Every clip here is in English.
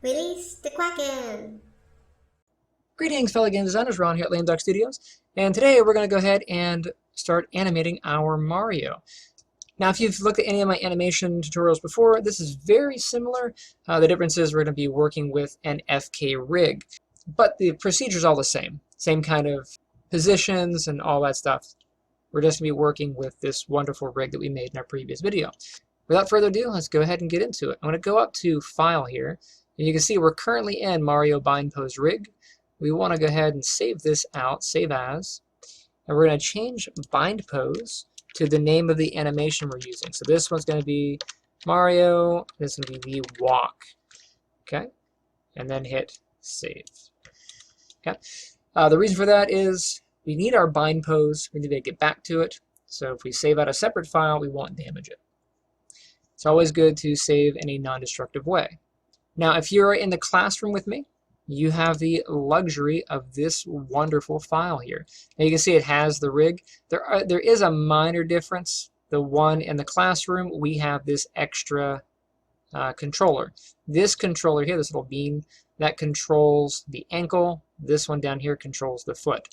Release the Kraken! Greetings, fellow game designers. Ron here at Lame Duck Studios, and today we're going to go ahead and start animating our Mario. Now, if you've looked at any of my animation tutorials before, this is very similar. The difference is we're going to be working with an FK rig, but the procedure is all the same. Same kind of positions and all that stuff. We're just going to be working with this wonderful rig that we made in our previous video. Without further ado, let's go ahead and get into it. I'm going to go up to File here, and you can see we're currently in Mario Bind Pose Rig. We want to go ahead and save this out, save as, and we're going to change bind pose to the name of the animation we're using. So this one's going to be Mario, this is going to be the walk, okay? And then hit save, okay? The reason for that is we need our bind pose, we need to get back to it, so if we save out a separate file, we won't damage it. It's always good to save in a non-destructive way. Now, if you're in the classroom with me, you have the luxury of this wonderful file here. Now you can see it has the rig. There is a minor difference. The one in the classroom, we have this extra controller. This controller here, this little bean, that controls the ankle. This one down here controls the foot.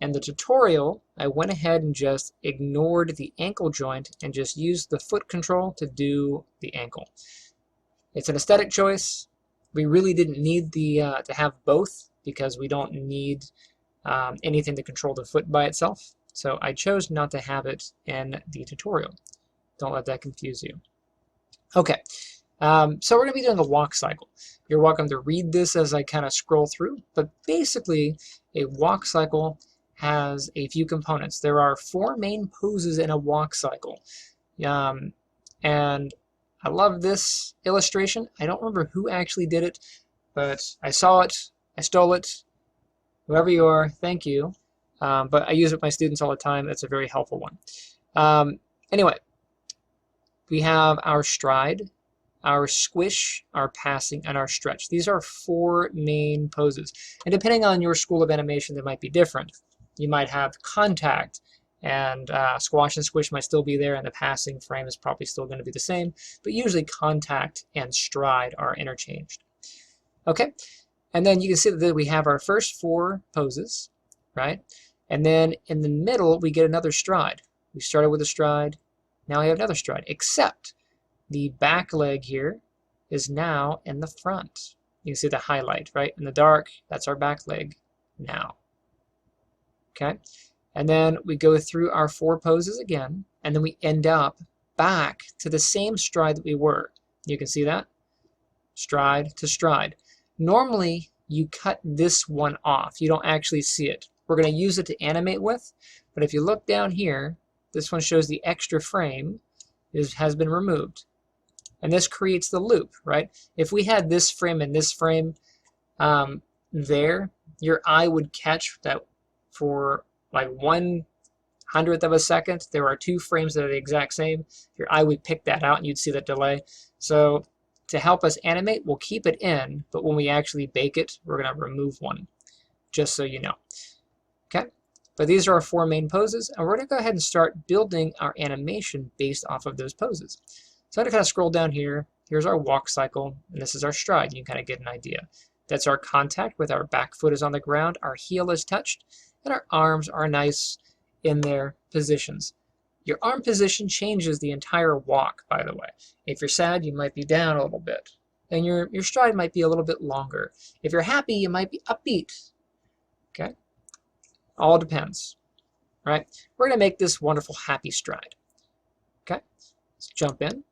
And the tutorial, I went ahead and just ignored the ankle joint and just used the foot control to do the ankle. It's an aesthetic choice. We really didn't need to have both because we don't need anything to control the foot by itself. So I chose not to have it in the tutorial. Don't let that confuse you. Okay, so we're going to be doing the walk cycle. You're welcome to read this as I kind of scroll through, but basically a walk cycle has a few components. There are 4 main poses in a walk cycle. And I love this illustration. I don't remember who actually did it, but I saw it, I stole it. Whoever you are, thank you. But I use it with my students all the time. It's a very helpful one. Anyway, we have our stride, our squish, our passing, and our stretch. These are 4 main poses. And depending on your school of animation, they might be different. You might have contact, and squash and squish might still be there, and the passing frame is probably still going to be the same, but usually contact and stride are interchanged. Okay, and then you can see that we have our first 4 poses, right? And then in the middle, we get another stride. We started with a stride, now we have another stride, except the back leg here is now in the front. You can see the highlight, right? In the dark, that's our back leg now. Okay. And then we go through our 4 poses again, and then we end up back to the same stride that we were. You can see that? Stride to stride. Normally, you cut this one off. You don't actually see it. We're going to use it to animate with, but if you look down here, this one shows the extra frame has been removed. And this creates the loop, right? If we had this frame and this frame there, your eye would catch that for like 1/100th of a second, there are 2 frames that are the exact same. Your eye would pick that out and you'd see that delay. So to help us animate, we'll keep it in, but when we actually bake it, we're going to remove one, just so you know. Okay, but these are our 4 main poses, and we're going to go ahead and start building our animation based off of those poses. So I'm going to kind of scroll down here. Here's our walk cycle, and this is our stride. You can kind of get an idea. That's our contact with our back foot is on the ground, our heel is touched, and our arms are nice in their positions. Your arm position changes the entire walk, by the way. If you're sad, you might be down a little bit. And your stride might be a little bit longer. If you're happy, you might be upbeat. Okay? All depends. Right? We're going to make this wonderful happy stride. Okay? Let's jump in.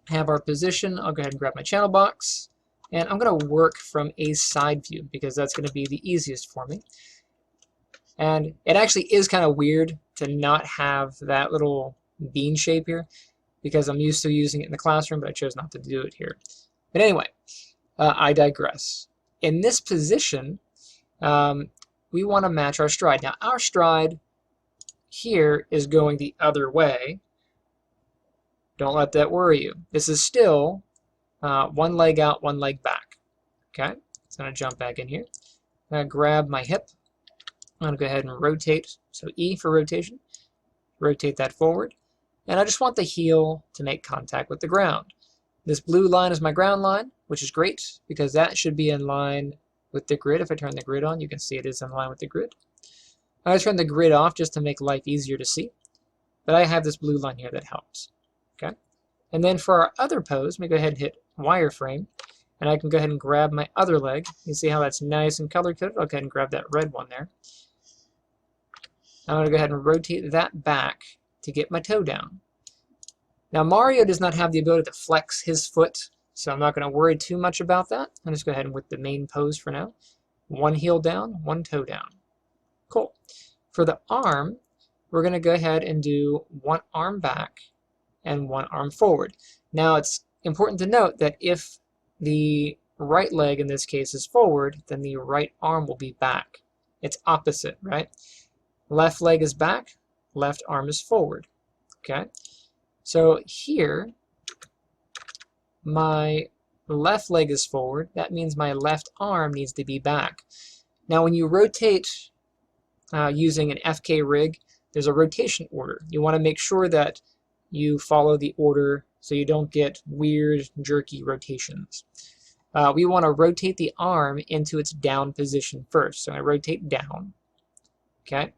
Have our position. I'll go ahead and grab my channel box. And I'm going to work from a side view because that's going to be the easiest for me. And it actually is kind of weird to not have that little bean shape here because I'm used to using it in the classroom, but I chose not to do it here. But anyway, I digress. In this position, we want to match our stride. Now, our stride here is going the other way. Don't let that worry you. This is still 1 leg out, 1 leg back. Okay, so I'm going to jump back in here. I'm going to grab my hip. I'm going to go ahead and rotate, so E for rotation, rotate that forward, and I just want the heel to make contact with the ground. This blue line is my ground line, which is great because that should be in line with the grid. If I turn the grid on, you can see it is in line with the grid. I turn the grid off just to make life easier to see. But I have this blue line here that helps. Okay. And then for our other pose, let me go ahead and hit wireframe. And I can go ahead and grab my other leg. You see how that's nice and color-coded? I'll go ahead and grab that red one there. I'm going to go ahead and rotate that back to get my toe down. Now Mario does not have the ability to flex his foot, so I'm not going to worry too much about that. I'll just go ahead and with the main pose for now. One heel down, one toe down. Cool. For the arm, we're going to go ahead and do one arm back and one arm forward. Now it's important to note that if the right leg in this case is forward, then the right arm will be back. It's opposite, right? Left leg is back, left arm is forward. Okay? So here, my left leg is forward. That means my left arm needs to be back. Now when you rotate using an FK rig, there's a rotation order. You want to make sure that you follow the order so you don't get weird, jerky rotations. We want to rotate the arm into its down position first. So I rotate down. Okay.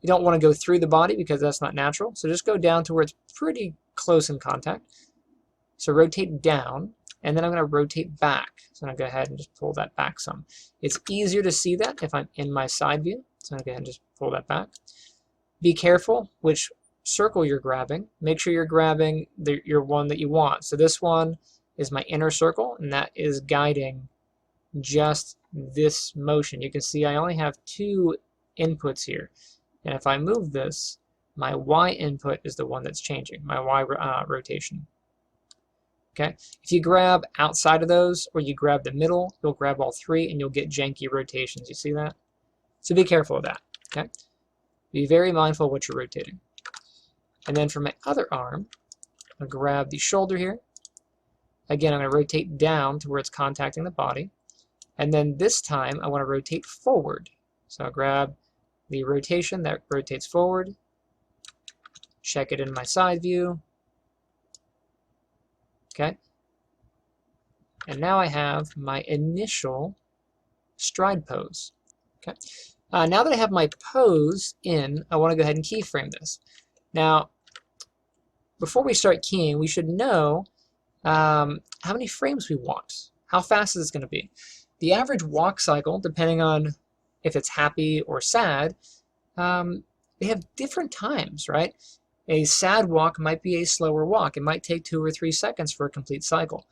You don't want to go through the body because that's not natural. So just go down to where it's pretty close in contact. So rotate down, and then I'm going to rotate back. So I'm going to go ahead and just pull that back some. It's easier to see that if I'm in my side view. So I'm going to go ahead and just pull that back. Be careful which circle you're grabbing. Make sure you're grabbing your one that you want. So this one is my inner circle, and that is guiding just this motion. You can see I only have two inputs here. And if I move this, my Y input is the one that's changing, my Y rotation. Okay. If you grab outside of those, or you grab the middle, you'll grab all three, and you'll get janky rotations. You see that? So be careful of that. Okay. Be very mindful of what you're rotating. And then for my other arm, I'll grab the shoulder here. Again, I'm going to rotate down to where it's contacting the body. And then this time, I want to rotate forward. So I'll grab the rotation that rotates forward. Check it in my side view. Okay. And now I have my initial stride pose. Okay. Now that I have my pose in, I want to go ahead and keyframe this. Now, before we start keying, we should know how many frames we want. How fast is this going to be? The average walk cycle, depending on if it's happy or sad, they have different times, right? A sad walk might be a slower walk. It might take 2 or 3 seconds for a complete cycle.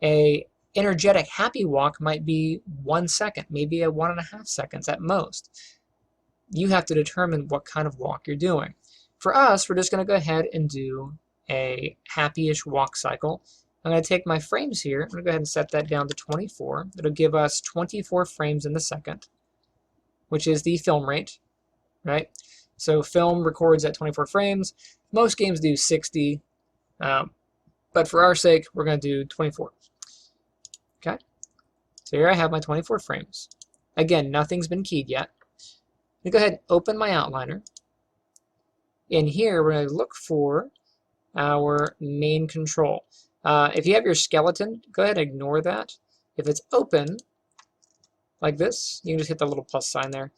A energetic happy walk might be 1 second, maybe a 1.5 seconds at most. You have to determine what kind of walk you're doing. For us, we're just going to go ahead and do a happy-ish walk cycle. I'm going to take my frames here. I'm going to go ahead and set that down to 24. It'll give us 24 frames in the second, which is the film rate, right? So film records at 24 frames. Most games do 60, but for our sake, we're going to do 24. Okay, so here I have my 24 frames. Again, nothing's been keyed yet. I'm going to go ahead and open my outliner. In here, we're going to look for our main control. If you have your skeleton, go ahead and ignore that. If it's open, like this, you can just hit the little plus sign there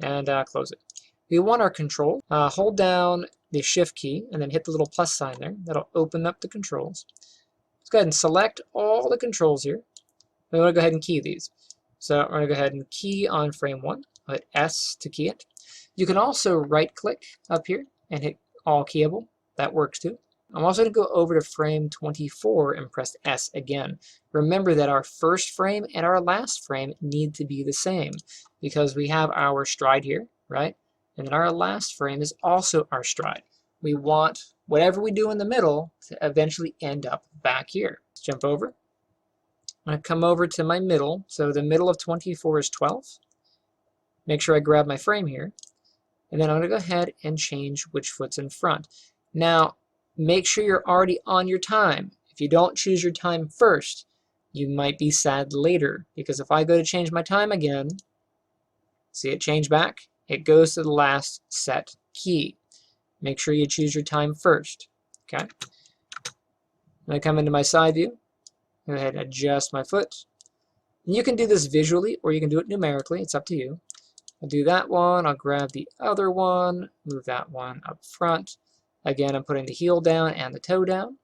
and close it. We want our control. Hold down the shift key and then hit the little plus sign there. That'll open up the controls. Let's go ahead and select all the controls here. We want to go ahead and key these. So I'm going to go ahead and key on frame 1. I'll hit S to key it. You can also right click up here and hit all keyable. That works too. I'm also going to go over to frame 24 and press S again. Remember that our first frame and our last frame need to be the same because we have our stride here, right? And then our last frame is also our stride. We want whatever we do in the middle to eventually end up back here. Let's jump over. I'm going to come over to my middle. So the middle of 24 is 12. Make sure I grab my frame here. And then I'm going to go ahead and change which foot's in front. Now, make sure you're already on your time. If you don't choose your time first, you might be sad later. Because if I go to change my time again, see it change back? It goes to the last set key. Make sure you choose your time first. Okay. And I come into my side view. Go ahead and adjust my foot. And you can do this visually or you can do it numerically. It's up to you. I'll do that one. I'll grab the other one. Move that one up front. Again, I'm putting the heel down and the toe down.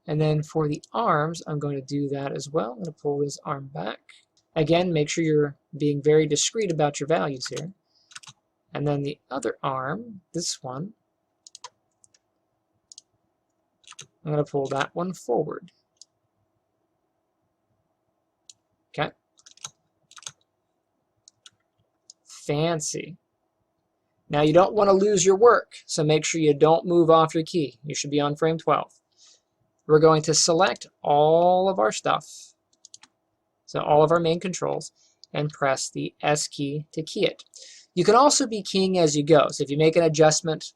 And then for the arms, I'm going to do that as well. I'm going to pull this arm back. Again, make sure you're being very discreet about your values here. And then the other arm, this one, I'm going to pull that one forward. Okay. Fancy. Now you don't want to lose your work, so make sure you don't move off your key. You should be on frame 12. We're going to select all of our stuff, so all of our main controls, and press the S key to key it. You can also be keying as you go. So if you make an adjustment,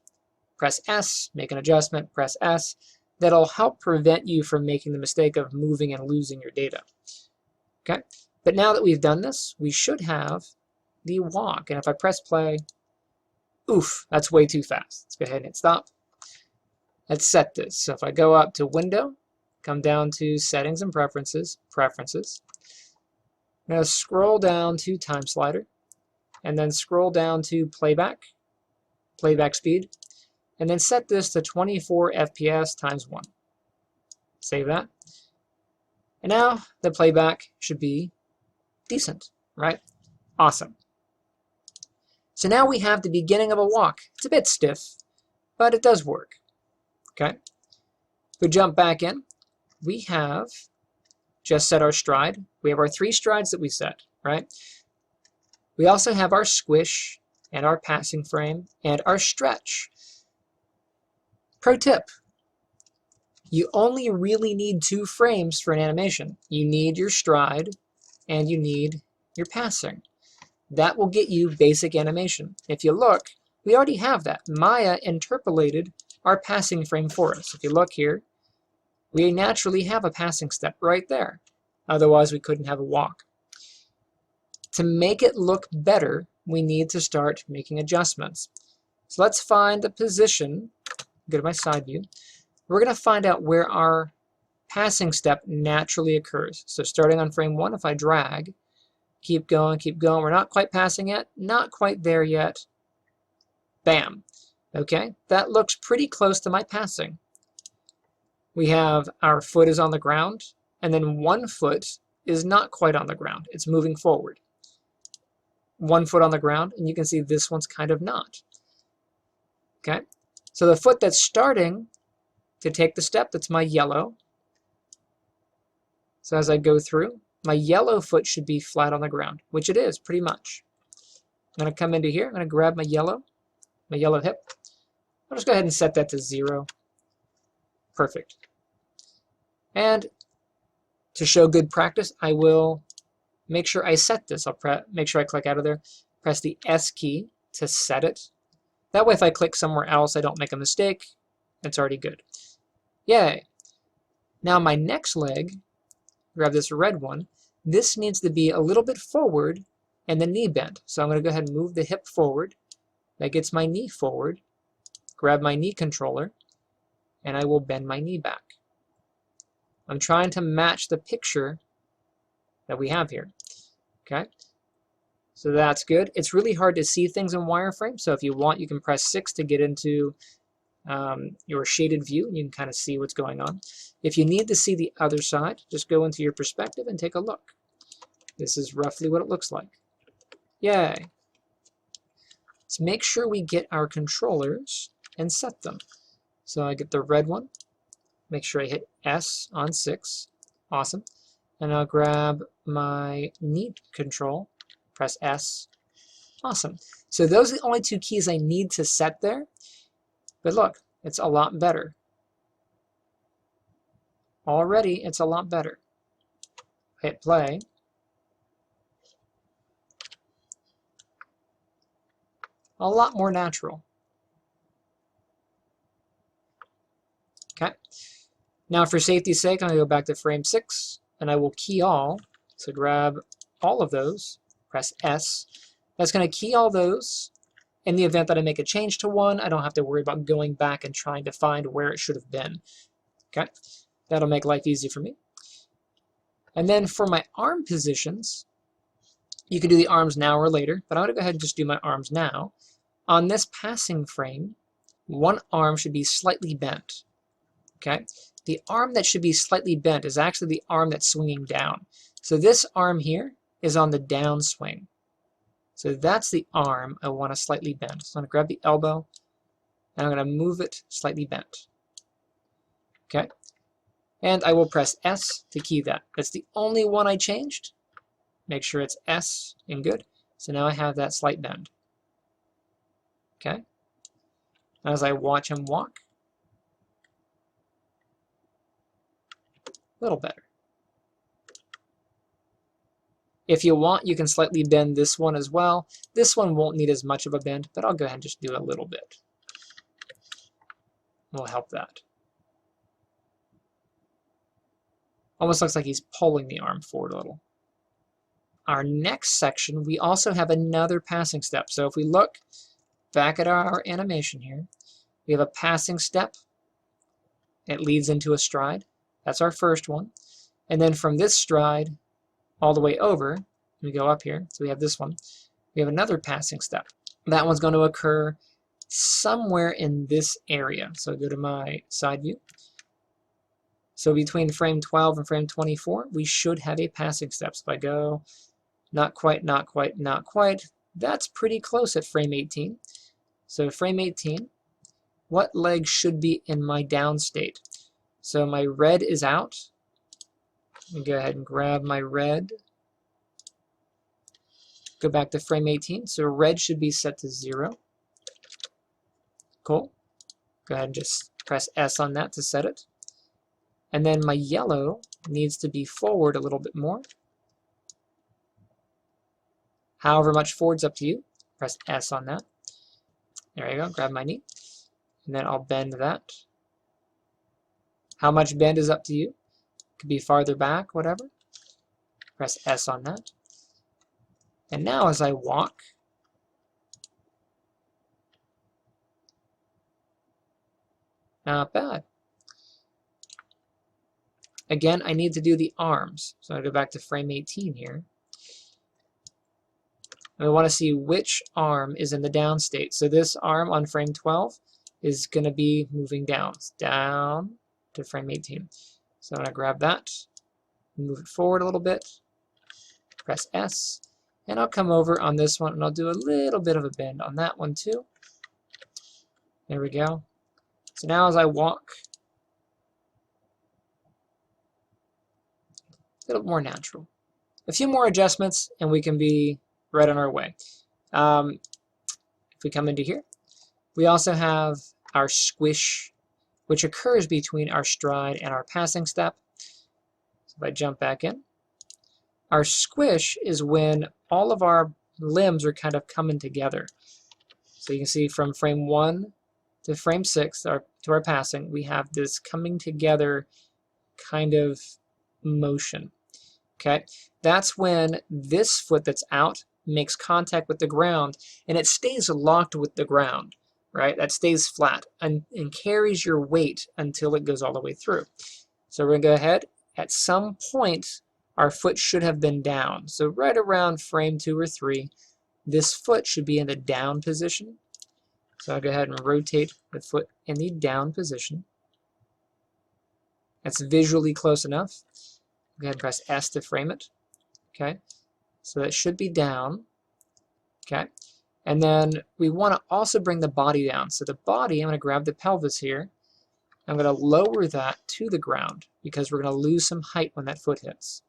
press S, make an adjustment, press S. That'll help prevent you from making the mistake of moving and losing your data. Okay, but now that we've done this, we should have the walk. And if I press play, oof, that's way too fast. Let's go ahead and hit stop. Let's set this. So if I go up to Window, come down to Settings and Preferences, I'm going to scroll down to Time Slider, and then scroll down to Playback Speed, and then set this to 24 FPS times 1. Save that. And now the playback should be decent, right? Awesome. So now we have the beginning of a walk. It's a bit stiff, but it does work. Okay. If we jump back in, we have just set our stride. We have our 3 strides that we set, right? We also have our squish and our passing frame and our stretch. Pro tip, you only really need 2 frames for an animation. You need your stride and you need your passing. That will get you basic animation. If you look, we already have that. Maya interpolated our passing frame for us. If you look here, we naturally have a passing step right there. Otherwise, we couldn't have a walk. To make it look better, we need to start making adjustments. So let's find the position. Go to my side view. We're going to find out where our passing step naturally occurs. So starting on frame 1, if I drag, keep going, we're not quite passing yet, not quite there yet. Bam. Okay, that looks pretty close to my passing. We have our foot is on the ground, and then one foot is not quite on the ground. It's moving forward. 1 foot on the ground, and you can see this one's kind of not. Okay, so the foot that's starting to take the step, that's my yellow. So as I go through, my yellow foot should be flat on the ground, which it is pretty much. I'm going to come into here, I'm going to grab my yellow hip. I'll just go ahead and set that to 0. Perfect. And to show good practice, I will make sure I set this. I'll make sure I click out of there, press the S key to set it. That way if I click somewhere else, I don't make a mistake. It's already good. Yay. Now my next leg, grab this red one, this needs to be a little bit forward and the knee bend. So I'm going to go ahead and move the hip forward. That gets my knee forward. Grab my knee controller, and I will bend my knee back. I'm trying to match the picture that we have here. Okay, so that's good. It's really hard to see things in wireframe, so if you want, you can press 6 to get into your shaded view, and you can kind of see what's going on. If you need to see the other side, just go into your perspective and take a look. This is roughly what it looks like. Yay! Let's make sure we get our controllers and set them. So I get the red one, make sure I hit S on 6, awesome. And I'll grab my knee control, press S, awesome. So those are the only 2 keys I need to set there, but look, it's a lot better. Already, it's a lot better. Hit play. A lot more natural. Okay. Now for safety's sake, I'm going to go back to frame 6, and I will key all. So grab all of those, press S. That's going to key all those. In the event that I make a change to one, I don't have to worry about going back and trying to find where it should have been. Okay. That'll make life easy for me. And then for my arm positions, you could do the arms now or later, but I'm going to go ahead and just do my arms now. On this passing frame, one arm should be slightly bent. Okay? The arm that should be slightly bent is actually the arm that's swinging down. So this arm here is on the downswing. So that's the arm I want to slightly bend. So I'm going to grab the elbow, and I'm going to move it slightly bent. Okay? And I will press S to key that. That's the only one I changed. Make sure it's S and good. So now I have that slight bend. Okay? As I watch him walk, a little better. If you want, you can slightly bend this one as well. This one won't need as much of a bend, but I'll go ahead and just do a little bit. We'll help that. Almost looks like he's pulling the arm forward a little. Our next section, we also have another passing step. So if we look back at our animation here, we have a passing step. It leads into a stride. That's our first one. And then from this stride all the way over, we go up here, so we have this one. We have another passing step. That one's going to occur somewhere in this area. So go to my side view. So between frame 12 and frame 24, we should have a passing step. So if I go not quite, not quite, not quite, that's pretty close at frame 18. So frame 18, what leg should be in my down state? So my red is out. Let me go ahead and grab my red. Go back to frame 18. So red should be set to 0. Cool. Go ahead and just press S on that to set it. And then my yellow needs to be forward a little bit more. However much forward's up to you. Press S on that. There you go. Grab my knee. And then I'll bend that. How much bend is up to you. Could be farther back, whatever. Press S on that. And now as I walk, not bad. Again, I need to do the arms. So I go back to frame 18 here. And we want to see which arm is in the down state. So this arm on frame 12 is going to be moving down to frame 18. So I'm going to grab that, move it forward a little bit, press S, and I'll come over on this one and I'll do a little bit of a bend on that one too. There we go. So now as I walk, a little more natural. A few more adjustments and we can be right on our way. If we come into here, we also have our squish, which occurs between our stride and our passing step. So if I jump back in, our squish is when all of our limbs are kind of coming together. So you can see from frame 1 to frame 6, to our passing, we have this coming together kind of motion. Okay, that's when this foot that's out makes contact with the ground and it stays locked with the ground, right? That stays flat and carries your weight until it goes all the way through. So we're going to go ahead. At some point, our foot should have been down. So right around frame 2 or 3, this foot should be in the down position. So I'll go ahead and rotate the foot in the down position. That's visually close enough. Go ahead and press S to frame it. Okay, so that should be down. Okay, and then we want to also bring the body down. So the body, I'm going to grab the pelvis here. I'm going to lower that to the ground because we're going to lose some height when that foot hits.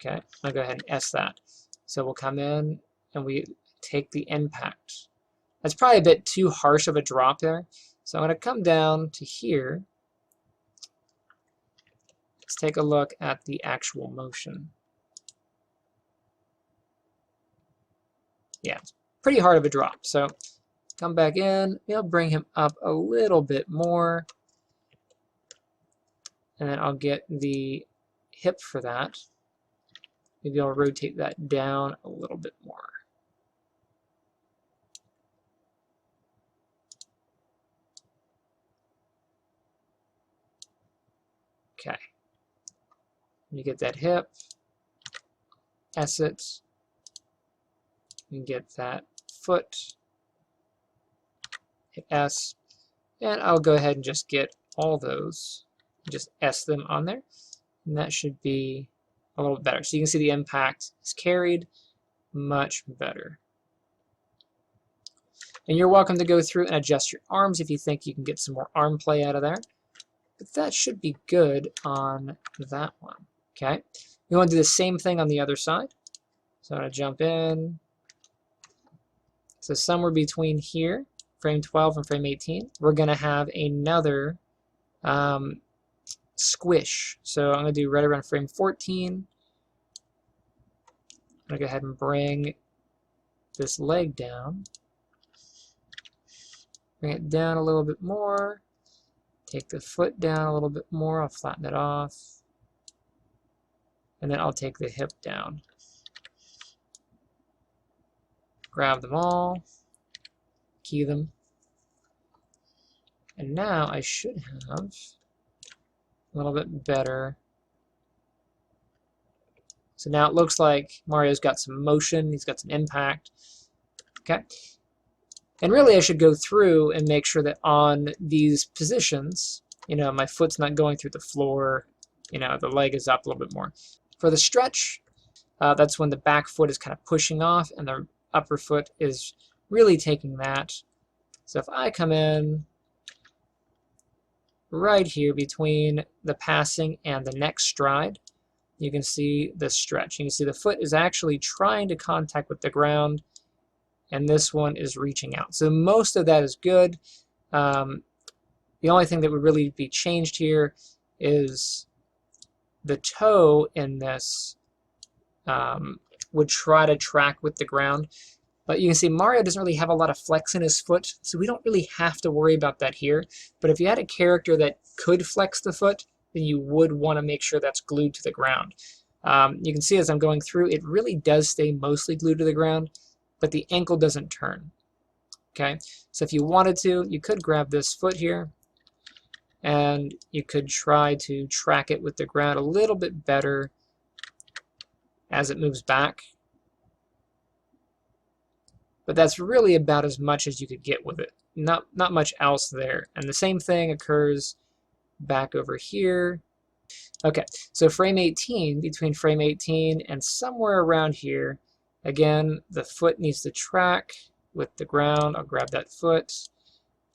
Okay, I'll go ahead and S that. So we'll come in and we take the impact. That's probably a bit too harsh of a drop there. So I'm going to come down to here. Let's take a look at the actual motion. Yeah, it's pretty hard of a drop. So come back in, bring him up a little bit more. And then I'll get the hip for that. Maybe I'll rotate that down a little bit more. Okay. You get that hip, S it, and get that foot, hit S, and I'll go ahead and just get all those, just S them on there, and that should be a little bit better. So you can see the impact is carried much better. And you're welcome to go through and adjust your arms if you think you can get some more arm play out of there. But that should be good on that one. Okay. We want to do the same thing on the other side. So I'm going to jump in. So somewhere between here, frame 12 and frame 18, we're going to have another squish. So I'm going to do right around frame 14. I'm going to go ahead and bring this leg down. Bring it down a little bit more. Take the foot down a little bit more. I'll flatten it off. And then I'll take the hip down. Grab them all. Key them. And now I should have a little bit better. So now it looks like Mario's got some motion. He's got some impact. Okay. And really I should go through and make sure that on these positions, you know, my foot's not going through the floor, you know, the leg is up a little bit more. For the stretch, that's when the back foot is kind of pushing off and the upper foot is really taking that. So if I come in right here between the passing and the next stride, you can see the stretch. You can see the foot is actually trying to contact with the ground, and this one is reaching out. So most of that is good. The only thing that would really be changed here is the toe in this would try to track with the ground. But you can see Mario doesn't really have a lot of flex in his foot, so we don't really have to worry about that here. But if you had a character that could flex the foot, then you would want to make sure that's glued to the ground. You can see as I'm going through, it really does stay mostly glued to the ground, but the ankle doesn't turn. Okay, so if you wanted to, you could grab this foot here, and you could try to track it with the ground a little bit better as it moves back. But that's really about as much as you could get with it. Not much else there. And the same thing occurs back over here. Okay, so frame 18, between frame 18 and somewhere around here, again, the foot needs to track with the ground. I'll grab that foot.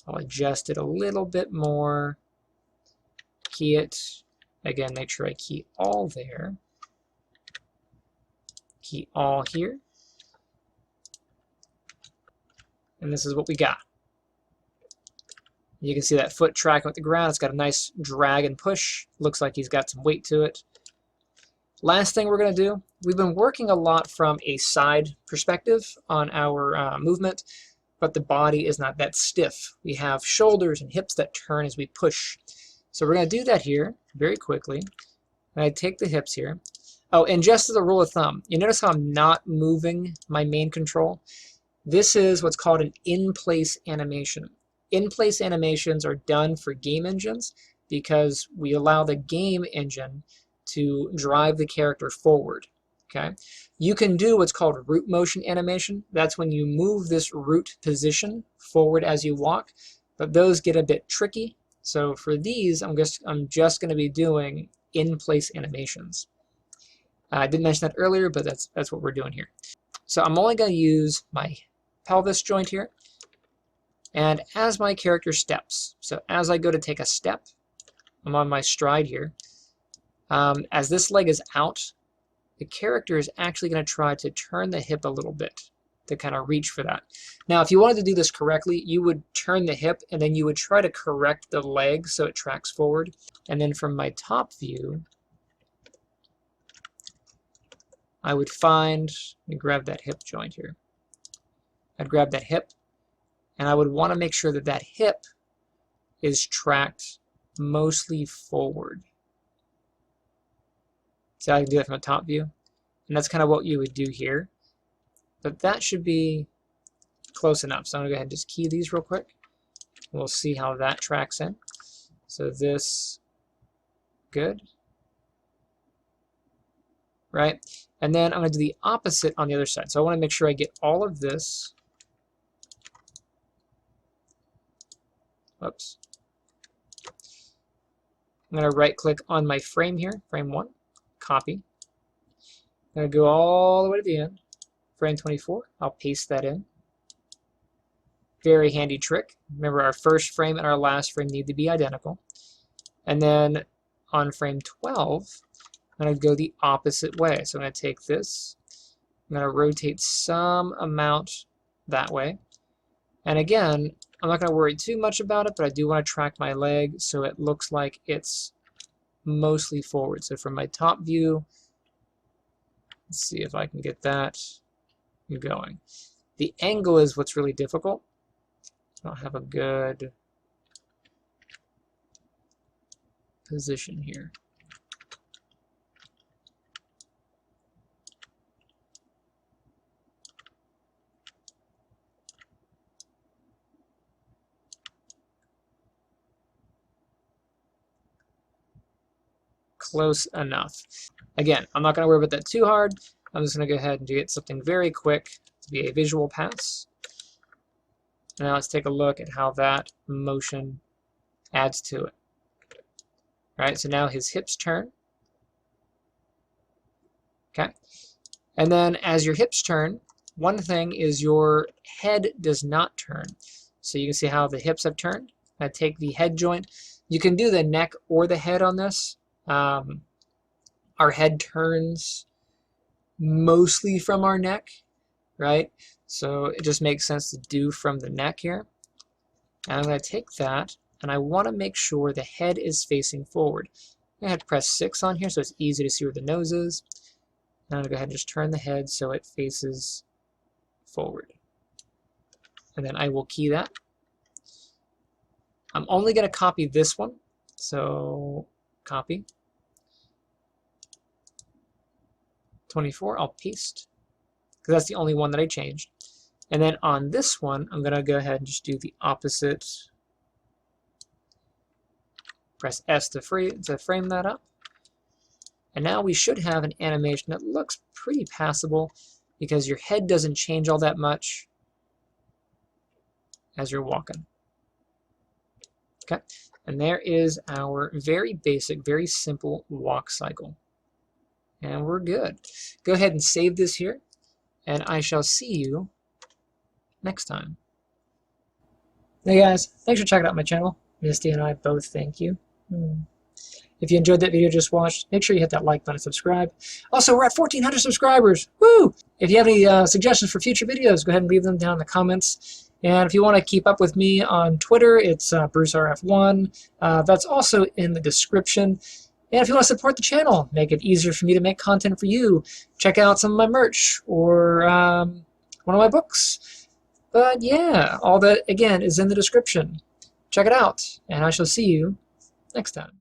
I'll adjust it a little bit more. Key it. Again, make sure I key all there. Key all here. And this is what we got. You can see that foot tracking with the ground. It's got a nice drag and push. Looks like he's got some weight to it. Last thing we're going to do, we've been working a lot from a side perspective on our movement, but the body is not that stiff. We have shoulders and hips that turn as we push. So we're going to do that here very quickly. And I take the hips here. Oh, and just as a rule of thumb, you notice how I'm not moving my main control? This is what's called an in-place animation. In-place animations are done for game engines because we allow the game engine to drive the character forward. Okay? You can do what's called root motion animation. That's when you move this root position forward as you walk, but those get a bit tricky. So for these, I'm just going to be doing in-place animations. I didn't mention that earlier, but that's what we're doing here. So I'm only going to use my pelvis joint here. And as my character steps, so as I go to take a step, I'm on my stride here. As this leg is out, the character is actually going to try to turn the hip a little bit to kind of reach for that. Now, if you wanted to do this correctly, you would turn the hip and then you would try to correct the leg so it tracks forward. And then from my top view, I would find, let me grab that hip joint here. I'd grab that hip, and I would want to make sure that that hip is tracked mostly forward. So I can do that from a top view. And that's kind of what you would do here. But that should be close enough. So I'm going to go ahead and just key these real quick. We'll see how that tracks in. So this, good. right? And then I'm going to do the opposite on the other side. So I want to make sure I get all of this. Whoops. I'm going to right click on my frame here, frame 1, copy. I'm going to go all the way to the end, frame 24. I'll paste that in. Very handy trick. Remember, our first frame and our last frame need to be identical. And then on frame 12, I'm going to go the opposite way. So I'm going to take this, I'm going to rotate some amount that way. And again, I'm not going to worry too much about it, but I do want to track my leg so it looks like it's mostly forward. So from my top view, let's see if I can get that going. The angle is what's really difficult. I don't have a good position here. Close enough. Again, I'm not going to worry about that too hard. I'm just going to go ahead and get something very quick to be a visual pass. Now let's take a look at how that motion adds to it. All right, so now his hips turn. Okay, and then as your hips turn, one thing is your head does not turn. So you can see how the hips have turned. I take the head joint. You can do the neck or the head on this. Our head turns mostly from our neck, right? So it just makes sense to do from the neck here. And I'm going to take that, and I want to make sure the head is facing forward. I'm going to press 6 on here so it's easy to see where the nose is. And I'm going to go ahead and just turn the head so it faces forward. And then I will key that. I'm only going to copy this one. So copy. 24, I'll paste, because that's the only one that I changed. And then on this one, I'm going to go ahead and just do the opposite. Press S to frame that up. And now we should have an animation that looks pretty passable, because your head doesn't change all that much as you're walking. Okay, and there is our very basic, very simple walk cycle. And we're good. Go ahead and save this here, and I shall see you next time. Hey guys, thanks for checking out my channel. Misty and I both thank you. If you enjoyed that video just watched, make sure you hit that like button and subscribe. Also, we're at 1,400 subscribers. Woo! If you have any suggestions for future videos, go ahead and leave them down in the comments. And if you want to keep up with me on Twitter, it's BruceRF1. That's also in the description. And if you want to support the channel, make it easier for me to make content for you, check out some of my merch or one of my books. But yeah, all that, again, is in the description. Check it out, and I shall see you next time.